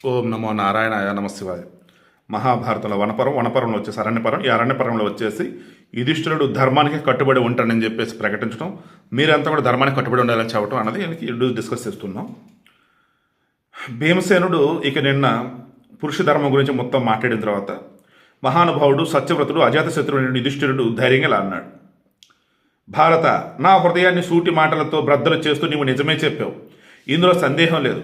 ఓం నమో నారాయణాయ నమశివాయ. మహాభారతంలో వనపరంలో వచ్చేసి అరణ్యపరం, ఈ అరణ్యపరంలో వచ్చేసి యుధిష్ఠిరుడు ధర్మానికి కట్టుబడి ఉంటాడని చెప్పేసి ప్రకటించడం, మీరంతా కూడా ధర్మానికి కట్టుబడి ఉండాలని చెప్పడం అన్నది ఈరోజు డిస్కస్ చేస్తున్నాం. భీమసేనుడు ఇక నిన్న పురుష ధర్మం గురించి మొత్తం మాట్లాడిన తర్వాత మహానుభావుడు సత్యవ్రతుడు అజాతశత్రుడు యుధిష్ఠిరుడు ధైర్యంగా ఇలా అన్నాడు: భారత, నా హృదయాన్ని సూటి మాటలతో బ్రద్దలు చేస్తూ నీవు నిజమే చెప్పావు, ఇందులో సందేహం లేదు.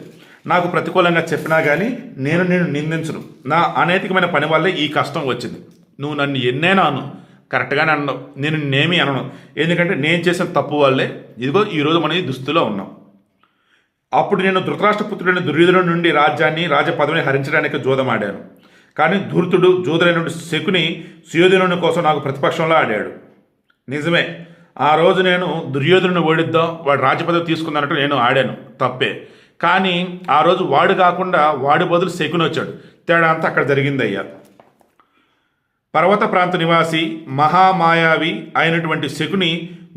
నాకు ప్రతికూలంగా చెప్పినా కానీ నేను నిందించను. నా అనైతికమైన పని వల్లే ఈ కష్టం వచ్చింది. నువ్వు నన్ను ఎన్నైనా అను, కరెక్ట్గానే అన్నావు. నేను నేమీ అనను, ఎందుకంటే నేను చేసిన తప్పు వల్లే ఇదిగో ఈరోజు మనం ఈ దుస్థితిలో ఉన్నాం. అప్పుడు నేను ధృతరాష్ట్రపుత్రుడైన దుర్యోధను నుండి రాజ పదవిని హరించడానికి జోదమాడాను. కానీ ధూర్తుడు జోదరైన శకుని సుయోధనుని కోసం నాకు ప్రతిపక్షంలో ఆడాడు. నిజమే, ఆ రోజు నేను దుర్యోధనుని ఓడిద్దాం, వాడు రాజపదవి తీసుకుందన్నట్టు నేను ఆడాను, తప్పే. కానీ ఆ రోజు వాడు కాకుండా వాడి బదులు శకుని వచ్చాడు. తేడా అంతా అక్కడ జరిగింది అయ్యా. పర్వత ప్రాంత నివాసి మహామాయావి అయినటువంటి శకుని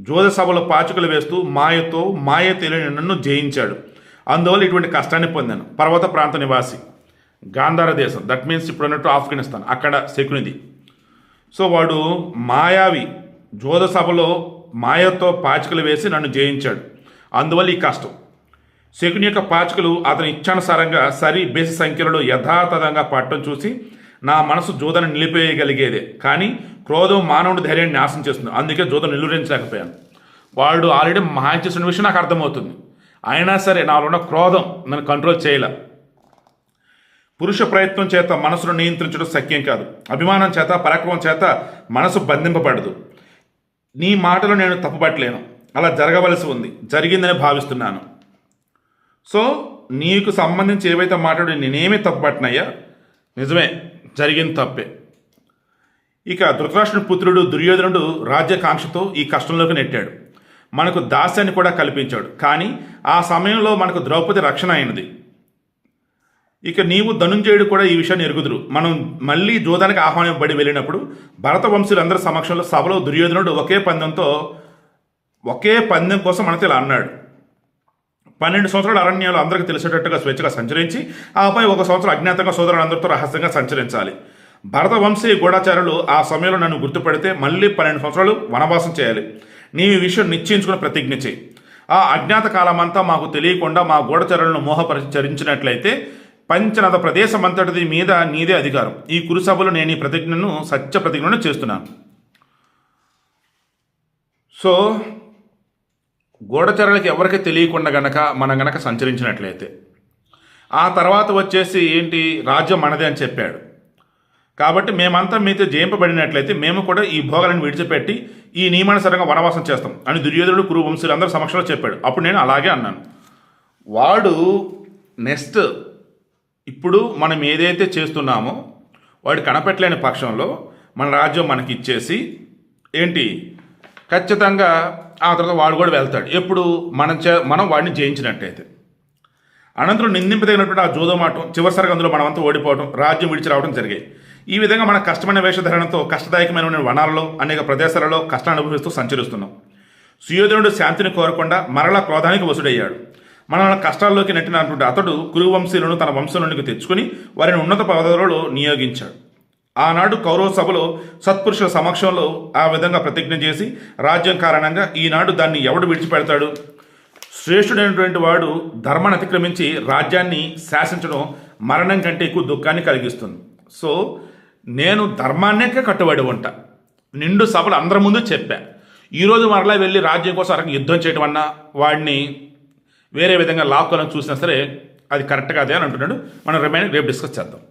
జోదసభలో పాచుకలు వేస్తూ మాయ తెలియని నన్ను జయించాడు. అందువల్ల ఇటువంటి కష్టాన్ని పొందాను. పర్వత ప్రాంత నివాసి, గాంధార దేశం, దట్ మీన్స్ ఇప్పుడు అన్నట్టు ఆఫ్ఘనిస్తాన్, అక్కడ శకునిది. సో వాడు మాయావి జోదసభలో మాయతో పాచికలు వేసి నన్ను జయించాడు. అందువల్ల ఈ కష్టం. శకుని యొక్క పాచికలు అతని ఇచ్చానుసారంగా బేసి సంఖ్యలో యథాతథంగా పట్టడం చూసి నా మనసు జోదను నిలిపేయగలిగేదే. కానీ క్రోధం మానవుడి ధైర్యాన్ని నాశనం చేస్తుంది. అందుకే జోదను నిలువరించలేకపోయాను. వాడు ఆల్రెడీ మాయ చేసిన విషయం నాకు అర్థమవుతుంది. అయినా సరే నాలో ఉన్న క్రోధం నన్ను కంట్రోల్ చేయలే. పురుష ప్రయత్నం చేత మనసును నియంత్రించడం శక్యం కాదు. అభిమానం చేత, పరాక్రమం చేత మనసు బంధింపబడదు. నీ మాటలు నేను తప్పుపట్టలేను. అలా జరగవలసి ఉంది, జరిగిందని భావిస్తున్నాను. సో నీకు సంబంధించి ఏవైతే మాట్లాడి నేనేమీ తప్పుపట్టినయ్యా, నిజమే, జరిగింది తప్పే. ఇక ధృతరాష్ట్రుని పుత్రుడు దుర్యోధనుడు రాజ్యకాంక్షతో ఈ కష్టంలోకి నెట్టాడు. మనకు దాస్యాన్ని కూడా కల్పించాడు. కానీ ఆ సమయంలో మనకు ద్రౌపది రక్షణ అయినది. ఇక నీవు ధనుంజయుడు కూడా ఈ విషయాన్ని ఎరుగుదురు. మనం మళ్ళీ జోదానికి ఆహ్వానింపబడి వెళ్ళినప్పుడు భరత వంశీయులందరి సమక్షంలో సభలో దుర్యోధనుడు ఒకే పందెం కోసం మనతో ఇలా అన్నాడు: 12 సంవత్సరాల అరణ్యాలు అందరికీ తెలిసేటట్టుగా స్వేచ్ఛగా సంచరించి, ఆపై 1 సంవత్సరం అజ్ఞాతంగా సోదరులందరితో రహస్యంగా సంచరించాలి. భరత వంశీ గూఢచారులు ఆ సమయంలో నన్ను గుర్తుపడితే మళ్ళీ 12 సంవత్సరాలు వనవాసం చేయాలి. నీ విషయం నిశ్చయించుకుని ప్రతిజ్ఞ చేయి. ఆ అజ్ఞాత కాలమంతా మాకు తెలియకుండా మా గూఢచారులను మోహపరిచరించినట్లయితే పంచనద ప్రదేశం అంతటిది మీద నీదే అధికారం. ఈ కురుసభలో నేను ఈ ప్రతిజ్ఞను సత్య ప్రతిజ్ఞను చేస్తున్నాను. సో గూఢచారులకి ఎవరికి తెలియకుండా మనం గనక సంచరించినట్లయితే ఆ తర్వాత వచ్చేసి ఏంటి, రాజ్యం మనదే అని చెప్పాడు. కాబట్టి మేమంతా మీతో జయింపబడినట్లయితే మేము కూడా ఈ భోగాలను విడిచిపెట్టి ఈ నియమానుసారంగా వనవాసం చేస్తాం అని దుర్యోధనుడు కురు వంశీయులందరూ సమక్షంలో చెప్పాడు. అప్పుడు నేను అలాగే అన్నాను. వాడు నెక్స్ట్ ఇప్పుడు మనం ఏదైతే చేస్తున్నామో వాడు కనపెట్టలేని పక్షంలో మన రాజ్యం మనకి ఇచ్చేసి ఏంటి ఖచ్చితంగా ఆ తర్వాత వాడు కూడా వెళ్తాడు. ఎప్పుడు మనం వాడిని జయించినట్టయితే. అనంతరం నిందింపదగినటువంటి ఆ జోదమాటం, చివరిసరిగా అందులో మనమంతా ఓడిపోవడం, రాజ్యం విడిచి రావడం జరిగాయి. ఈ విధంగా మన కష్టమైన వేషధారణతో కష్టదాయకమైన వనాలలో అనేక ప్రదేశాలలో కష్టాన్ని అనుభవిస్తూ సంచరిస్తున్నాం. సుయోధనుడు శాంతిని కోరకుండా మరలా క్రోధానికి వసుడయ్యాడు. మనల్ని కష్టాల్లోకి నెట్టినటువంటి అతడు కురువంశీయులను తన వంశంలోనికి తెచ్చుకుని వారిని ఉన్నత పదవులలో నియోగించాడు. ఆనాడు కౌరవ సభలో సత్పురుషుల సమక్షంలో ఆ విధంగా ప్రతిజ్ఞ చేసి రాజ్యం కారణంగా ఈనాడు దాన్ని ఎవడు విడిచిపెడతాడు? శ్రేష్ఠుడైనటువంటి వాడు ధర్మాన్ని అతిక్రమించి రాజ్యాన్ని శాసించడం మరణం కంటే ఎక్కువ దుఃఖాన్ని కలిగిస్తుంది. సో నేను ధర్మాన్నే కట్టుబడి ఉంటా. నిండు సభలు అందరి ముందు చెప్పా. ఈరోజు మరలా వెళ్ళి రాజ్యం కోసం యుద్ధం చేయడం అన్నా, వాడిని వేరే విధంగా లాక్కోవాలని చూసినా సరే అది కరెక్ట్ కాదే అని అంటున్నాడు. మనం రేపు డిస్కస్ చేద్దాం.